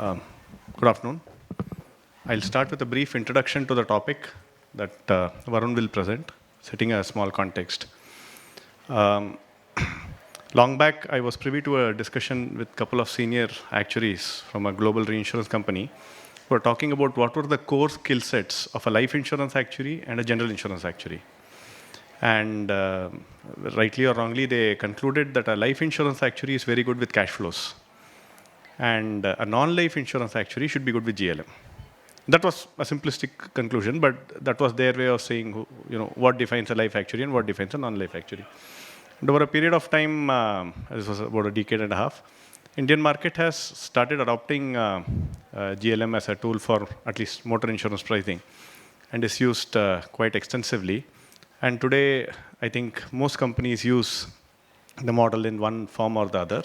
Good afternoon. I'll start with a brief introduction to the topic that Varun will present, setting a small context. Long back, I was privy to a discussion with a couple of senior actuaries from a global reinsurance company who were talking about what were the core skill sets of a life insurance actuary and a general insurance actuary. And rightly or wrongly, they concluded that a life insurance actuary is very good with cash flows. And a non-life insurance actuary should be good with GLM. That was a simplistic conclusion, but that was their way of saying, what defines a life actuary and what defines a non-life actuary. And over a period of time, this was about a decade and a half, Indian market has started adopting GLM as a tool for at least motor insurance pricing, and is used quite extensively. And today, I think most companies use the model in one form or the other.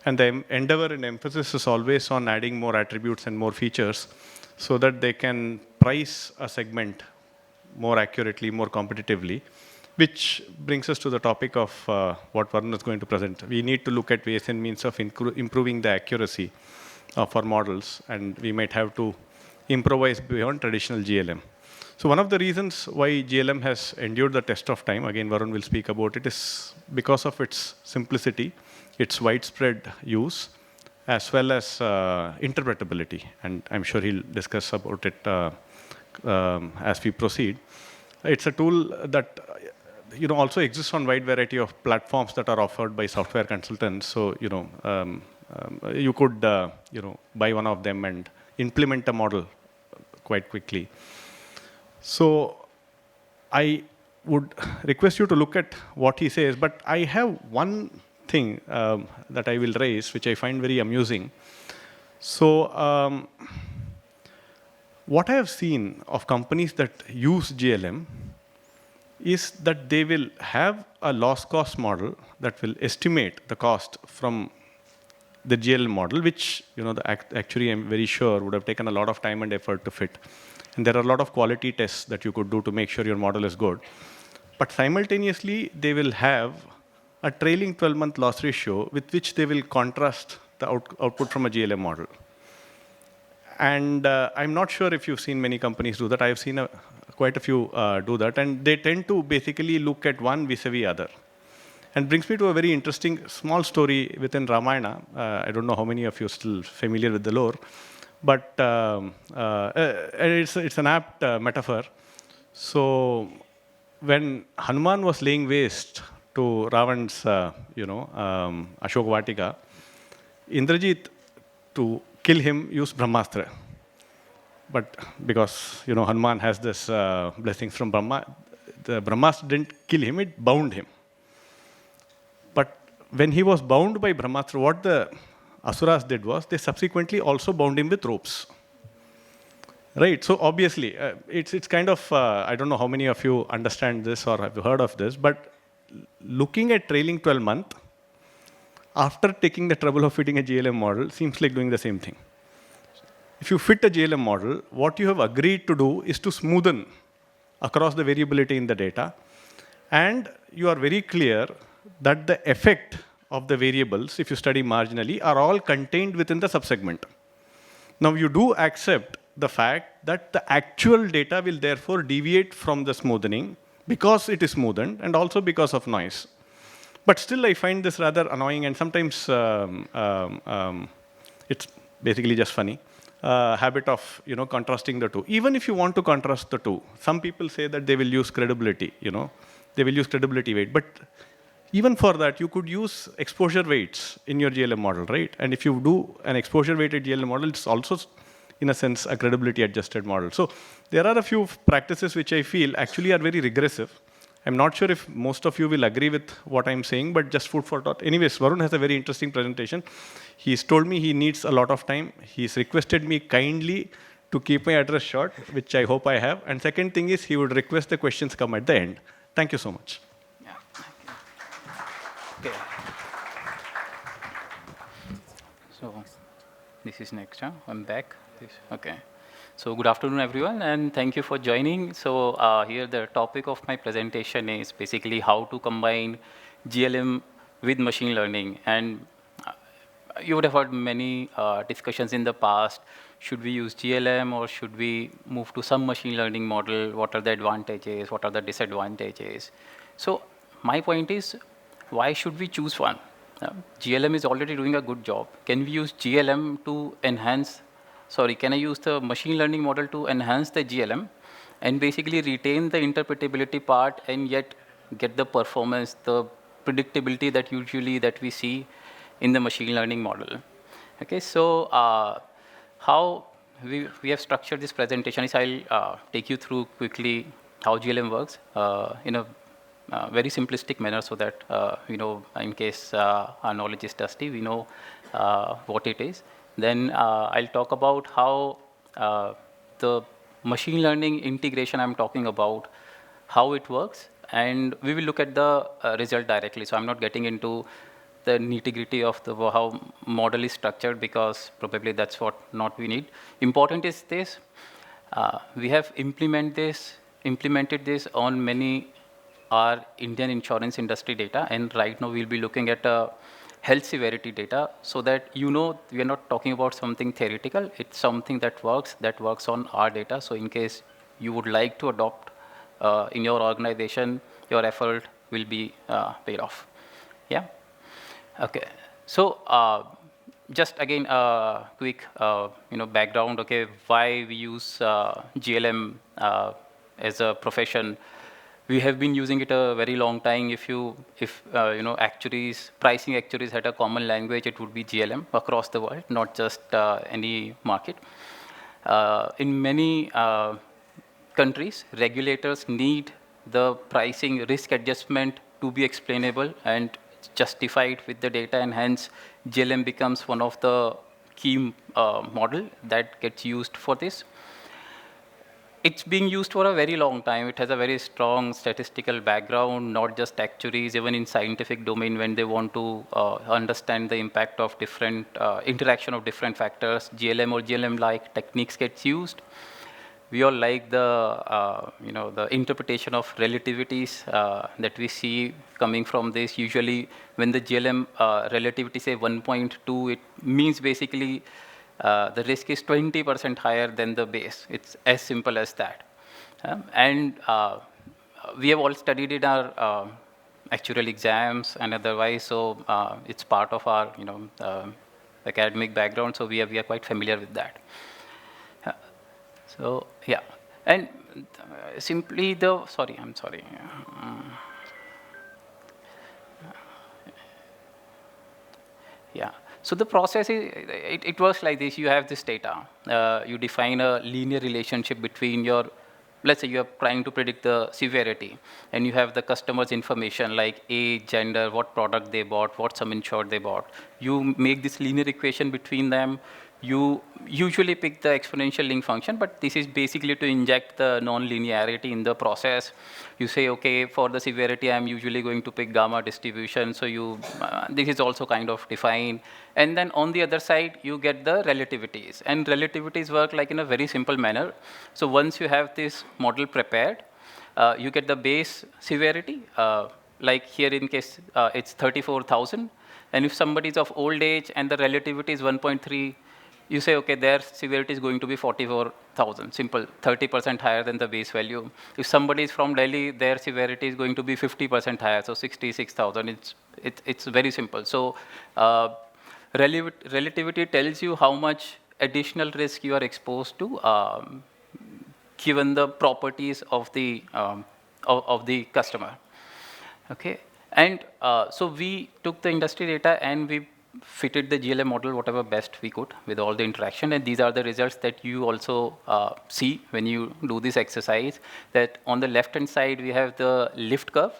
And the endeavor and emphasis is always on adding more attributes and more features so that they can price a segment more accurately, more competitively, which brings us to the topic of what Varun is going to present. We need to look at ways and means of improving the accuracy of our models, and we might have to improvise beyond traditional GLM. So one of the reasons why GLM has endured the test of time, again Varun will speak about it, is because of its simplicity, its widespread use, as well as interpretability. And I'm sure he'll discuss about it as we proceed. It's a tool that also exists on wide variety of platforms that are offered by software consultants. So you could buy one of them and implement a model quite quickly. So I would request you to look at what he says, but I have one thing that I will raise, which I find very amusing. So what I have seen of companies that use GLM is that they will have a loss cost model that will estimate the cost from the GLM model, which the actuary, I'm very sure, would have taken a lot of time and effort to fit. And there are a lot of quality tests that you could do to make sure your model is good. But simultaneously, they will have a trailing 12-month loss ratio with which they will contrast the output from a GLM model. And I'm not sure if you've seen many companies do that. I've seen quite a few do that. And they tend to basically look at one vis-a-vis other. And brings me to a very interesting small story within Ramayana. I don't know how many of you are still familiar with the lore, but it's an apt metaphor. So when Hanuman was laying waste to Ravan's, Ashok Vatika, Indrajit, to kill him, used Brahmastra. But because, Hanuman has this blessings from Brahma, the Brahmastra didn't kill him, it bound him. But when he was bound by Brahmastra, what the Asuras did was, they subsequently also bound him with ropes. Right, so obviously, it's kind of, I don't know how many of you understand this or have heard of this, but looking at trailing 12-month, after taking the trouble of fitting a GLM model, seems like doing the same thing. If you fit a GLM model, what you have agreed to do is to smoothen across the variability in the data, and you are very clear that the effect of the variables, if you study marginally, are all contained within the subsegment. Now, you do accept the fact that the actual data will therefore deviate from the smoothening because it is smoothened and also because of noise. But still, I find this rather annoying, and sometimes it's basically just funny. Habit of contrasting the two. Even if you want to contrast the two, some people say that they will use credibility. They will use credibility weight, but even for that, you could use exposure weights in your GLM model, right? And if you do an exposure weighted GLM model, it's also, in a sense, a credibility adjusted model. So there are a few practices which I feel actually are very regressive. I'm not sure if most of you will agree with what I'm saying, but just food for thought. Anyways, Varun has a very interesting presentation. He's told me he needs a lot of time. He's requested me kindly to keep my address short, which I hope I have. And second thing is, he would request the questions come at the end. Thank you so much. Yeah. Okay. So this is next. Huh? I'm back. Okay. So good afternoon, everyone, and thank you for joining. So here the topic of my presentation is basically how to combine GLM with machine learning. And you would have heard many discussions in the past. Should we use GLM or should we move to some machine learning model? What are the advantages? What are the disadvantages? So my point is, why should we choose one? GLM is already doing a good job. Can we use GLM to enhance, sorry, can I use the machine learning model to enhance the GLM and basically retain the interpretability part and yet get the performance, the predictability that usually that we see in the machine learning model? Okay, so how we have structured this presentation is I'll take you through quickly how GLM works in a very simplistic manner so that, in case our knowledge is dusty, we know what it is. Then I'll talk about how the machine learning integration I'm talking about, how it works, and we will look at the result directly. So I'm not getting into the nitty-gritty of how model is structured because probably that's what not we need. Important is this, we have implemented this on many our Indian insurance industry data, and right now we'll be looking at health severity data so that we are not talking about something theoretical, it's something that works on our data. So in case you would like to adopt in your organization, your effort will be paid off. Yeah. Okay, so just again quick background. Okay, why we use GLM as a profession? We have been using it a very long time. If pricing actuaries had a common language, it would be GLM across the world, not just any market. In many countries, regulators need the pricing risk adjustment to be explainable and justified with the data, and hence GLM becomes one of the key model that gets used for this. It's being used for a very long time. It has a very strong statistical background, not just actuaries, even in scientific domain when they want to understand the impact of different interaction of different factors, GLM or GLM-like techniques gets used. We all like the interpretation of relativities that we see coming from this. Usually, when the GLM relativity say 1.2, it means basically the risk is 20% higher than the base. It's as simple as that. And we have all studied in our actuarial exams and otherwise, so it's part of our academic background. So we are quite familiar with that. So yeah, and simply I'm sorry. Yeah. So the process is, it works like this. You have this data. You define a linear relationship between let's say you are trying to predict the severity, and you have the customer's information like age, gender, what product they bought, what sum insured they bought. You make this linear equation between them. You usually pick the exponential link function, but this is basically to inject the non-linearity in the process. You say, okay, for the severity, I'm usually going to pick gamma distribution. So this is also kind of defined. And then on the other side, you get the relativities. And relativities work like in a very simple manner. So once you have this model prepared, you get the base severity. Like here in case, it's 34,000. And if somebody is of old age and the relativity is 1.3, you say, okay, their severity is going to be 44,000, simple, 30% higher than the base value. If somebody is from Delhi, their severity is going to be 50% higher, so 66,000. It's very simple. So relativity tells you how much additional risk you are exposed to, given the properties of the customer. Okay, and so we took the industry data and we fitted the GLM model whatever best we could with all the interaction, and these are the results that you also see when you do this exercise. That on the left hand side we have the lift curve,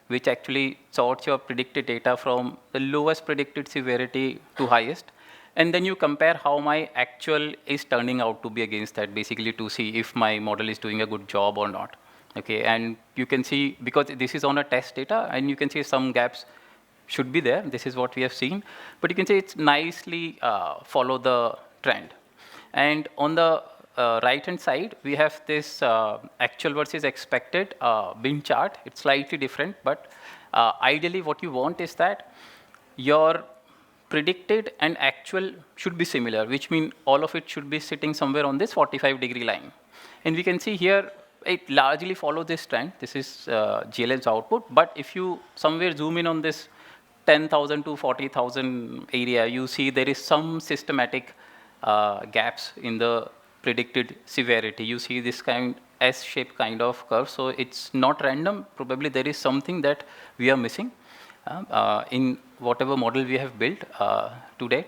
which actually sorts your predicted data from the lowest predicted severity to highest, and then you compare how my actual is turning out to be against that, basically to see if my model is doing a good job or not. Okay, and you can see, because this is on a test data, and you can see some gaps should be there. This is what we have seen. But you can say it's nicely follow the trend. And on the right-hand side, we have this actual versus expected bin chart. It's slightly different, but ideally what you want is that your predicted and actual should be similar, which means all of it should be sitting somewhere on this 45-degree line. And we can see here, it largely follows this trend. This is GLM's output. But if you somewhere zoom in on this 10,000 to 40,000 area, you see there is some systematic gaps in the predicted severity. You see this kind S-shaped kind of curve. So it's not random. Probably there is something that we are missing in whatever model we have built today.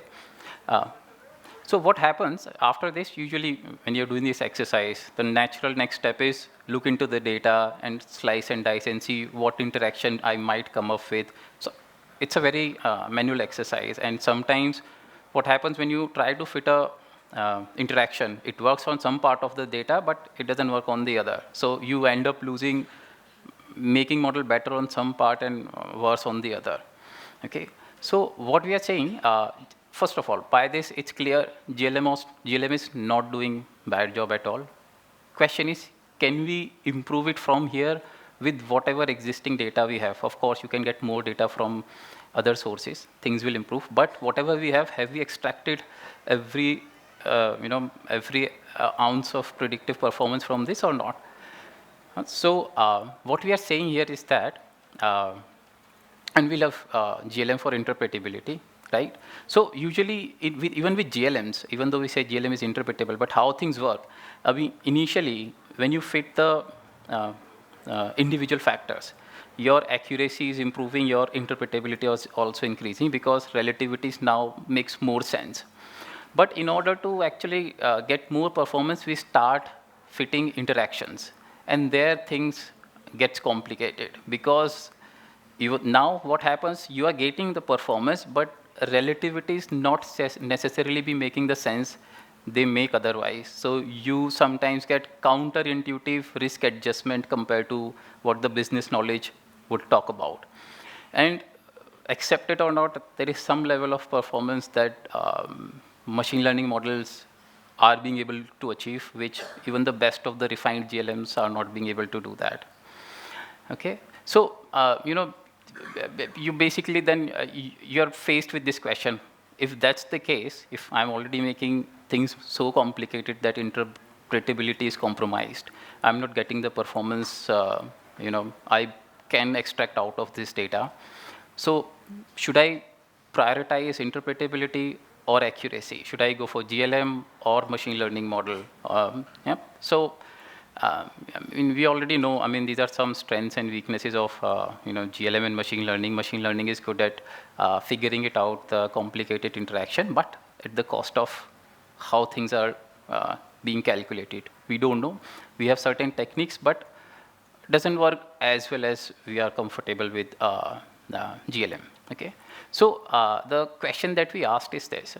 So what happens after this, usually when you're doing this exercise, the natural next step is look into the data and slice and dice and see what interaction I might come up with. So it's a very manual exercise. And sometimes what happens when you try to fit a interaction, it works on some part of the data, but it doesn't work on the other. So you end up losing, making model better on some part and worse on the other. Okay. So what we are saying, first of all, by this, it's clear GLM is not doing bad job at all. Question is, can we improve it from here with whatever existing data we have? Of course, you can get more data from other sources. Things will improve. But whatever we have we extracted every ounce of predictive performance from this or not? So what we are saying here is that, and we love GLM for interpretability, right? So usually, even with GLMs, even though we say GLM is interpretable, but how things work, initially, when you fit the individual factors, your accuracy is improving, your interpretability is also increasing because relativities now makes more sense. But in order to actually get more performance, we start fitting interactions. And there things gets complicated because now what happens, you are getting the performance, but relativity is not necessarily be making the sense they make otherwise. So you sometimes get counterintuitive risk adjustment compared to what the business knowledge would talk about. And accept it or not, there is some level of performance that machine learning models are being able to achieve, which even the best of the refined GLMs are not being able to do that. Okay, so you basically then you're faced with this question. If that's the case, if I'm already making things so complicated that interpretability is compromised, I'm not getting the performance I can extract out of this data. So should I prioritize interpretability or accuracy? Should I go for GLM or machine learning model? Yeah. So we already know, these are some strengths and weaknesses of GLM and machine learning. Machine learning is good at figuring it out, the complicated interaction, but at the cost of how things are being calculated. We don't know. We have certain techniques, but it doesn't work as well as we are comfortable with GLM. Okay. So the question that we asked is this.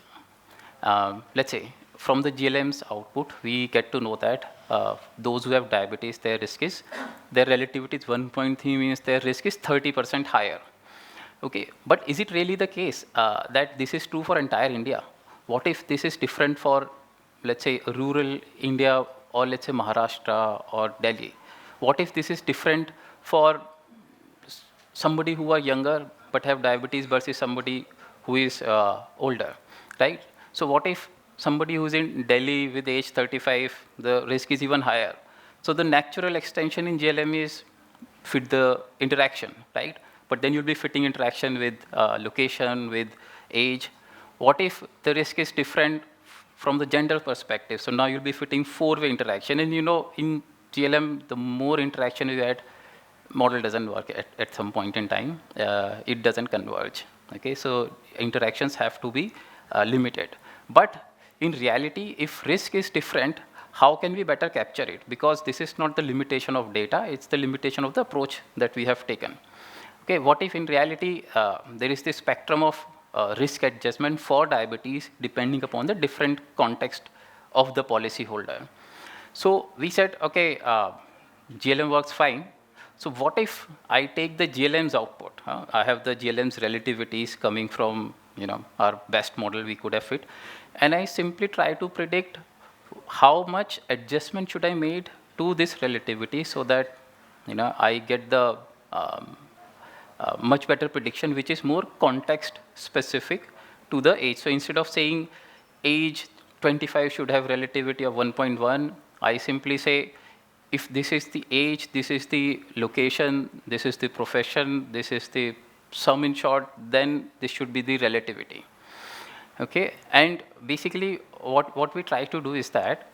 Let's say from the GLM's output, we get to know that those who have diabetes, their relativity is 1.3, means their risk is 30% higher. Okay, but is it really the case that this is true for entire India? What if this is different for, let's say, rural India or let's say Maharashtra or Delhi? What if this is different for somebody who are younger but have diabetes versus somebody who is older, right? So what if somebody who's in Delhi with age 35, the risk is even higher? So the natural extension in GLM is fit the interaction, right? But then you'll be fitting interaction with location, with age. What if the risk is different from the gender perspective? So now you'll be fitting four-way interaction. And in GLM, the more interaction you add, model doesn't work at some point in time. It doesn't converge. Okay, so interactions have to be limited. But in reality, if risk is different, how can we better capture it? Because this is not the limitation of data, it's the limitation of the approach that we have taken. Okay, what if in reality, there is this spectrum of risk adjustment for diabetes depending upon the different context of the policyholder? So we said, okay, GLM works fine. So what if I take the GLM's output? I have the GLM's relativities coming from our best model we could have fit, and I simply try to predict how much adjustment should I make to this relativity so that I get the much better prediction, which is more context specific to the age. So instead of saying age 25 should have relativity of 1.1, I simply say, if this is the age, this is the location, this is the profession, this is the sum in short, then this should be the relativity. Okay, and basically what we try to do is that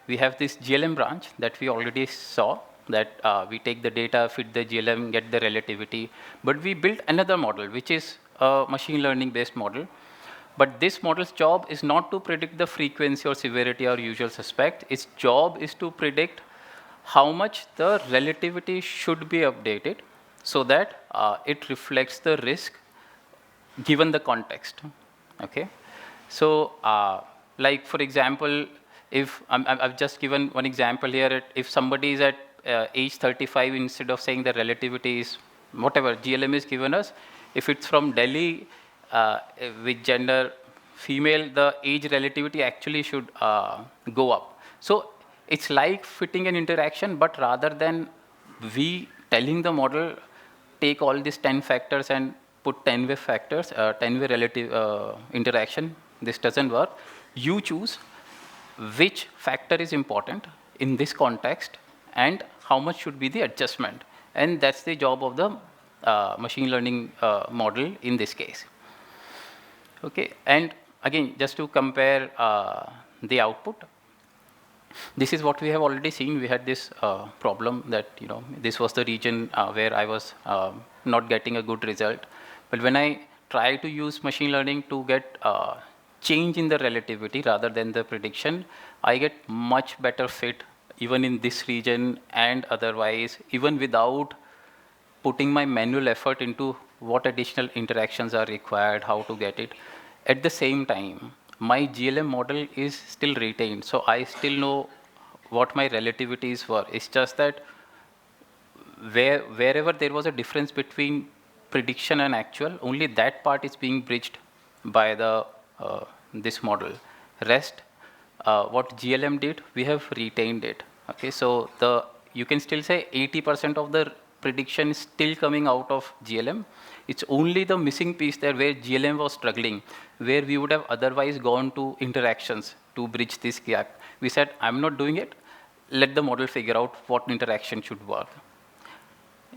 we have this GLM branch that we already saw, that we take the data, fit the GLM, get the relativity, but we built another model, which is a machine learning based model. But this model's job is not to predict the frequency or severity or usual suspect. Its job is to predict how much the relativity should be updated so that it reflects the risk given the context. Okay, so like for example, if I've just given one example here, if somebody is at age 35, instead of saying the relativity is whatever GLM is given us, if it's from Delhi with gender female, the age relativity actually should go up. So it's like fitting an interaction, but rather than we telling the model, take all these 10 factors and put 10-way factors, 10-way relative interaction, this doesn't work. You choose which factor is important in this context and how much should be the adjustment. And that's the job of the machine learning model in this case. Okay, and again, just to compare the output, this is what we have already seen. We had this problem that, this was the region where I was not getting a good result. But when I try to use machine learning to get change in the relativity rather than the prediction, I get much better fit even in this region and otherwise, even without putting my manual effort into what additional interactions are required, how to get it. At the same time, my GLM model is still retained, so I still know what my relativities were. It's just that wherever there was a difference between prediction and actual, only that part is being bridged by the this model. Rest, what GLM did, we have retained it. Okay, so you can still say 80% of the prediction is still coming out of GLM. It's only the missing piece there where GLM was struggling, where we would have otherwise gone to interactions to bridge this gap. We said, I'm not doing it. Let the model figure out what interaction should work.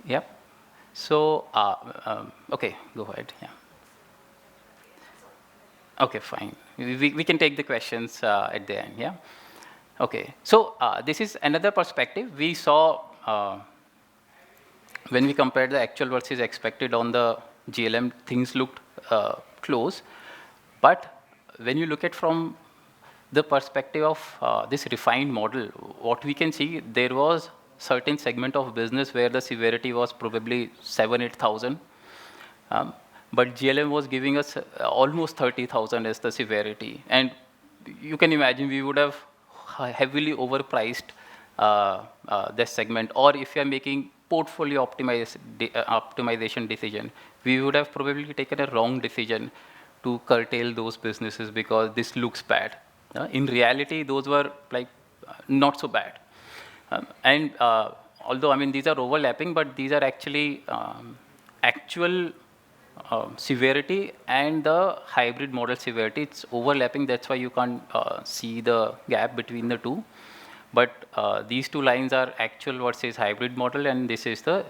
Yeah. So, okay, go ahead. Yeah. Okay, fine. We can take the questions at the end. Yeah. Okay. So this is another perspective. We saw when we compared the actual versus expected on the GLM, things looked close. But when you look at from the perspective of this refined model, what we can see, there was certain segment of business where the severity was probably 7,000, 8,000. But GLM was giving us almost 30,000 as the severity. And you can imagine we would have heavily overpriced this segment. Or if you are making portfolio optimization decision, we would have probably taken a wrong decision to curtail those businesses because this looks bad. In reality, those were like not so bad. And although, I mean, these are overlapping, but these are actually actual severity and the hybrid model severity. It's overlapping. That's why you can't see the gap between the two. But these two lines are actual versus hybrid model, and this is the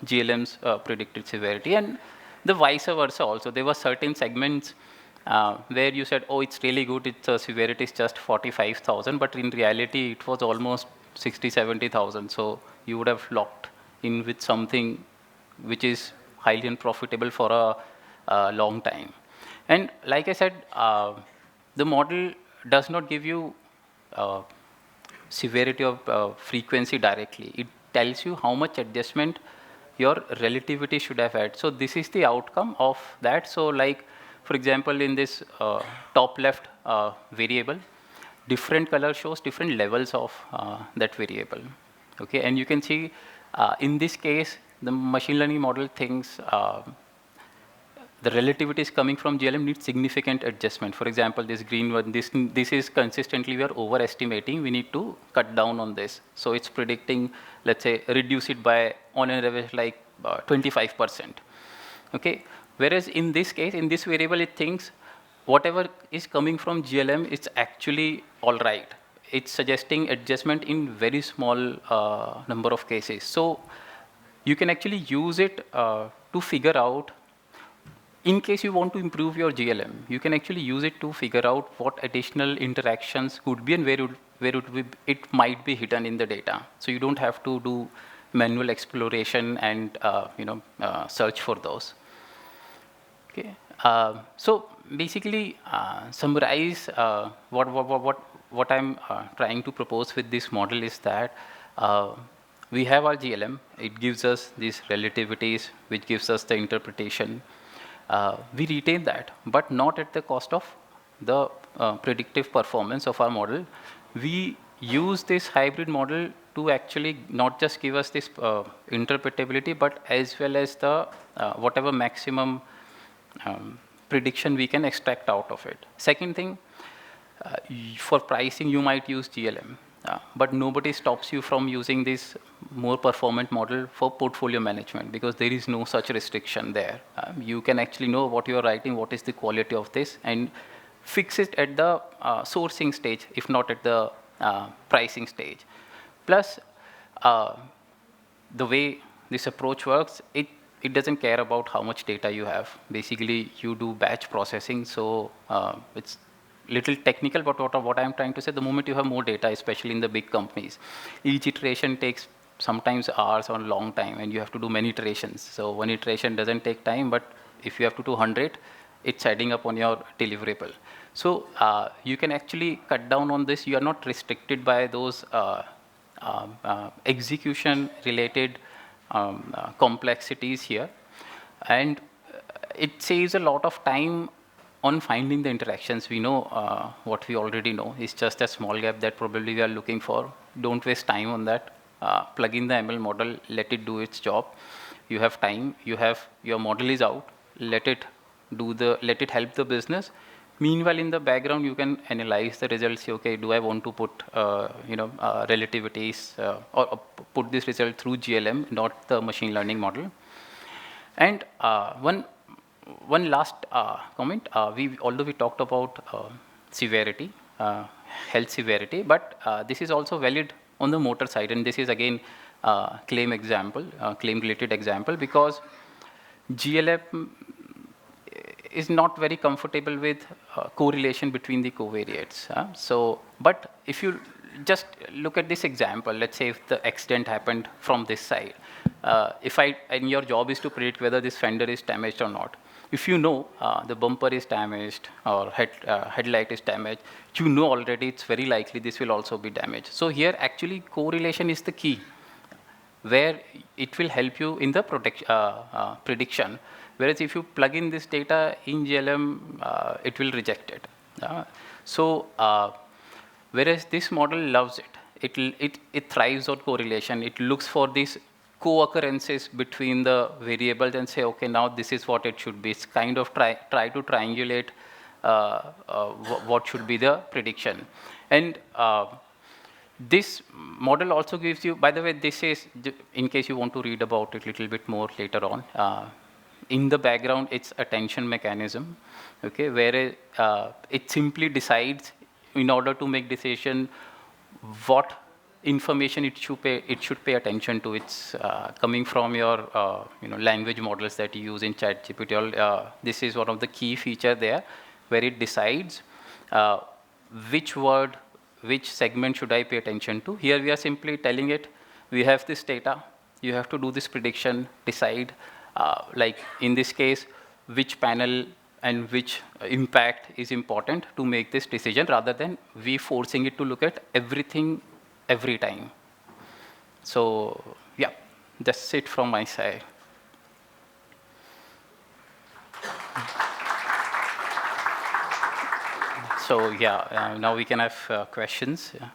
GLM's predicted severity. And the vice versa also. There were certain segments where you said, oh, it's really good, its severity is just 45,000, but in reality, it was almost 60, 70,000. So you would have locked in with something which is highly unprofitable for a long time. And like I said, the model does not give you severity of frequency directly. It tells you how much adjustment your relativity should have had. So this is the outcome of that. So like, for example, in this top left variable, different color shows different levels of that variable. Okay, and you can see in this case, the machine learning model thinks the relativity is coming from GLM needs significant adjustment. For example, this green one, this is consistently we are overestimating. We need to cut down on this. So it's predicting, let's say, reduce it by on an average like 25%. Okay. Whereas in this case, in this variable, it thinks whatever is coming from GLM, it's actually all right. It's suggesting adjustment in very small number of cases. So you can actually use it to figure out, in case you want to improve your GLM, you can actually use it to figure out what additional interactions could be and it might be hidden in the data. So you don't have to do manual exploration and search for those. Okay. So basically, summarize what I'm trying to propose with this model is that we have our GLM. It gives us these relativities, which gives us the interpretation. We retain that, but not at the cost of the predictive performance of our model. We use this hybrid model to actually not just give us this interpretability, but as well as the whatever maximum prediction we can extract out of it. Second thing, for pricing, you might use GLM, but nobody stops you from using this more performant model for portfolio management because there is no such restriction there. You can actually know what you are writing, what is the quality of this, and fix it at the sourcing stage, if not at the pricing stage. Plus, the way this approach works, it doesn't care about how much data you have. Basically, you do batch processing, so it's little technical, but what I'm trying to say, the moment you have more data, especially in the big companies, each iteration takes sometimes hours or a long time, and you have to do many iterations. So one iteration doesn't take time, but if you have to do 100, it's adding up on your deliverable. So you can actually cut down on this. You are not restricted by those execution-related complexities here. And it saves a lot of time on finding the interactions. We know what we already know. It's just a small gap that probably we are looking for. Don't waste time on that. Plug in the ML model, let it do its job. You have time, your model is out, let it help the business. Meanwhile, in the background, you can analyze the results. Say, okay, do I want to put relativities or put this result through GLM, not the machine learning model? And one last comment. Although we talked about severity, health severity, but this is also valid on the motor side. And this is again claim-related example, because GLM is not very comfortable with correlation between the covariates. But if you just look at this example, let's say if the accident happened from this side, and your job is to predict whether this fender is damaged or not. If you know the bumper is damaged or headlight is damaged, you know already it's very likely this will also be damaged. So here actually correlation is the key, where it will help you in the prediction. Whereas if you plug in this data in GLM, it will reject it. Whereas this model loves it. It thrives on correlation. It looks for these co-occurrences between the variables and say, okay, now this is what it should be. It's kind of try to triangulate what should be the prediction. And this model also gives you, by the way, this is, in case you want to read about it a little bit more later on, in the background, it's attention mechanism, okay, where it simply decides, in order to make decision, what information it should pay attention to. It's coming from your language models that you use in ChatGPT. This is one of the key feature there, where it decides which word, which segment should I pay attention to. Here we are simply telling it, we have this data, you have to do this prediction, decide, like in this case, which panel and which impact is important to make this decision, rather than we forcing it to look at everything every time. So yeah, that's it from my side. So yeah, now we can have questions. Yeah.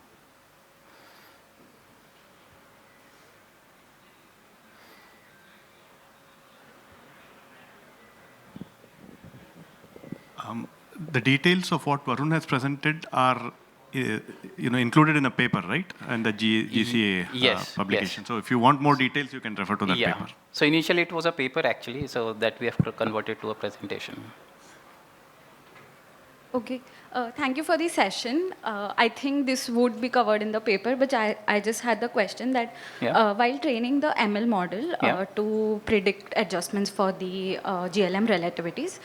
The details of what Varun has presented are included in a paper, right? And the GCA yes, publication. Yes. So if you want more details, you can refer to that paper. So initially it was a paper actually, so that we have converted to a presentation. Okay, thank you for the session. I think this would be covered in the paper, but I just had the question that Yeah. while training the ML model Yeah. to predict adjustments for the GLM relativities,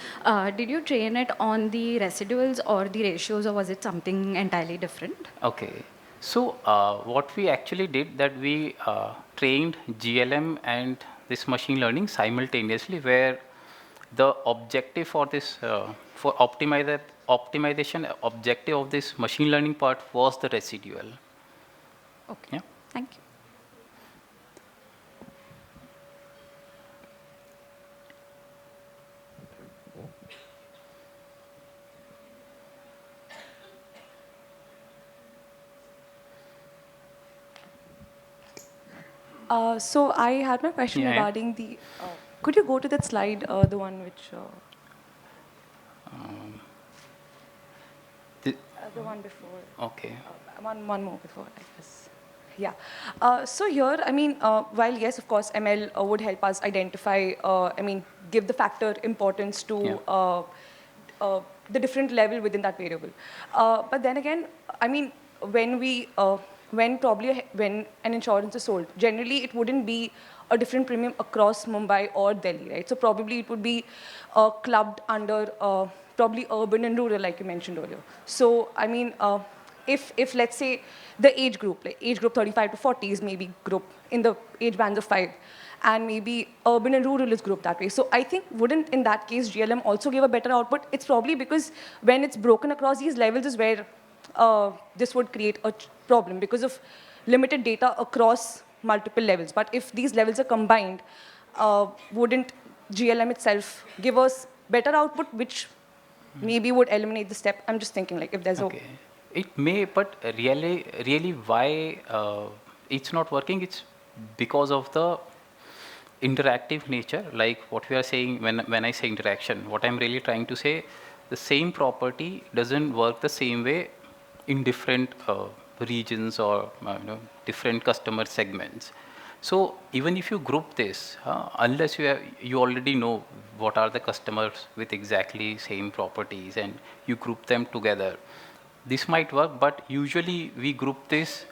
did you train it on the residuals or the ratios, or was it something entirely different? Okay. So what we actually did that we trained GLM and this machine learning simultaneously, where the objective for this for optimization objective of this machine learning part was the residual. Okay, Yeah. thank you. So I had my question Yeah. regarding the. Could you go to that slide, the one which. The, The one before. okay. One more before, I guess. Yeah. So here, I mean, while yes, of course, ML would help us identify, give the factor importance to Yeah. the different level within that variable. But then again, I mean, when we, when an insurance is sold, generally it wouldn't be a different premium across Mumbai or Delhi, right? So probably it would be clubbed under probably urban and rural, like you mentioned earlier. So I mean, if let's say the age group, like age group 35 to 40 is maybe group in the age bands of 5, and maybe urban and rural is grouped that way. So I think wouldn't in that case GLM also give a better output? It's probably because when it's broken across these levels is where this would create a problem because of limited data across multiple levels. But if these levels are combined, wouldn't GLM itself give us better output, which maybe would eliminate the step? I'm just thinking like if there's Okay. It may, but really, why it's not working? It's because of the interactive nature. Like what we are saying when I say interaction, what I'm really trying to say, the same property doesn't work the same way in different regions or different customer segments. So even if you group this, unless you already know what are the customers with exactly same properties and you group them together, this might work. But usually we group this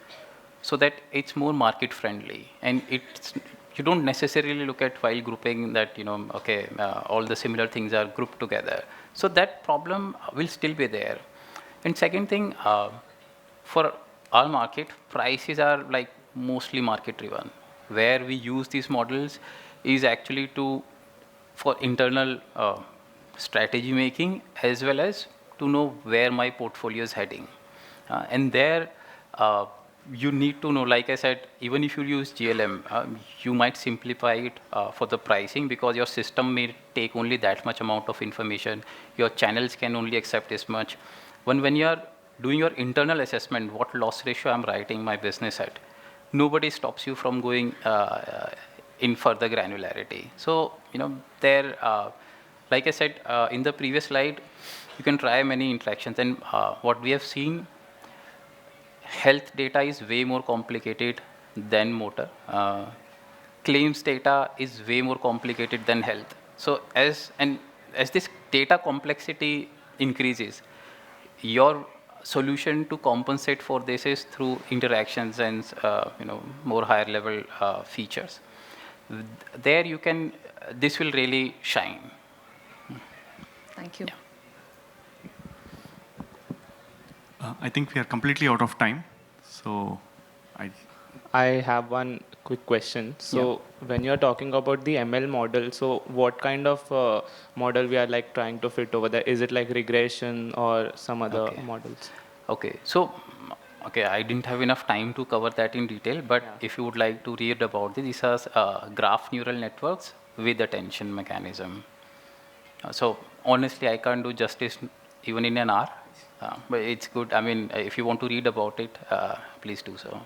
so that it's more market friendly, and it's you don't necessarily look at while grouping that okay, all the similar things are grouped together. So that problem will still be there. And second thing, for our market, prices are like mostly market driven. Where we use these models is actually for internal strategy making, as well as to know where my portfolio is heading. And there, you need to know, like I said, even if you use GLM, you might simplify it for the pricing, because your system may take only that much amount of information. Your channels can only accept this much. When you are doing your internal assessment, what loss ratio I'm writing my business at, nobody stops you from going in further granularity. So, there, like I said in the previous slide, you can try many interactions. And what we have seen, health data is way more complicated than motor. Claims data is way more complicated than health. So as this data complexity increases, your solution to compensate for this is through interactions and more higher level features. There you can, this will really shine. Thank you. Yeah. I think we are completely out of time. So I have one quick question. So when you're talking about the ML model, so what kind of model we are like trying to fit over there? Is it like regression or some other models? Okay. So, okay, I didn't have enough time to cover that in detail, but if you would like to read about this, these are graph neural networks with attention mechanism. So honestly, I can't do justice even in an hour, but it's good. I mean, if you want to read about it, please do so.